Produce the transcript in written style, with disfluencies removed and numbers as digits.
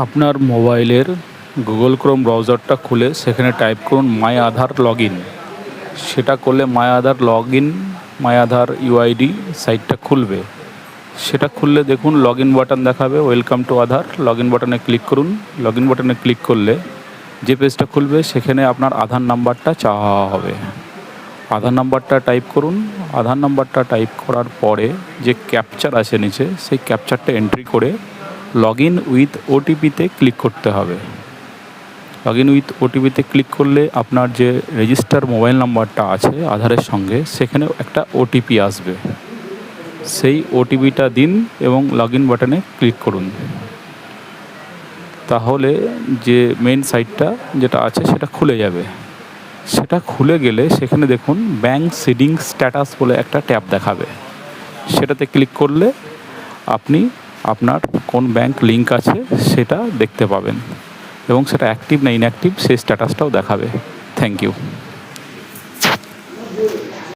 আপনার মোবাইলের Google Chrome ব্রাউজারটা খুলে সেখানে টাইপ করুন মাই আধার লগ ইন। সেটা করলে মাই আধার ইউআইডি সাইটটা খুলবে। সেটা খুললে দেখুন লগ ইন বাটন দেখাবে, welcome to Aadhaar. Log in বাটনে ক্লিক করুন। লগ ইন বাটনে ক্লিক করলে যে পেজটা খুলবে সেখানে আপনার আধার নাম্বারটা চাওয়া হবে। আধার নাম্বারটা টাইপ করুন। আধার নাম্বারটা টাইপ করার পরে যে ক্যাপচার আছে নিচে, সেই ক্যাপচারটা এন্ট্রি করে লগ ইন উইথ ওটিপিতে ক্লিক করতে হবে। লগ ইন উইথ ওটিপিতে ক্লিক করলে আপনার যে রেজিস্টার মোবাইল নাম্বারটা আছে আধারের সঙ্গে, সেখানে একটা ওটিপি আসবে। সেই ওটিপিটা দিন এবং লগ ইন বাটনে ক্লিক করুন। তাহলে যে মেন সাইটটা যেটা আছে সেটা খুলে যাবে। সেটা খুলে গেলে সেখানে দেখুন ব্যাঙ্ক সিডিং স্ট্যাটাস বলে একটা ট্যাব দেখাবে। সেটাতে ক্লিক করলে আপনি আপনার কোন ব্যাঙ্ক লিঙ্ক আছে সেটা দেখতে পাবেন এবং সেটা অ্যাক্টিভ না ইনঅ্যাক্টিভ সেই স্ট্যাটাসটাও দেখাবে। Thank you.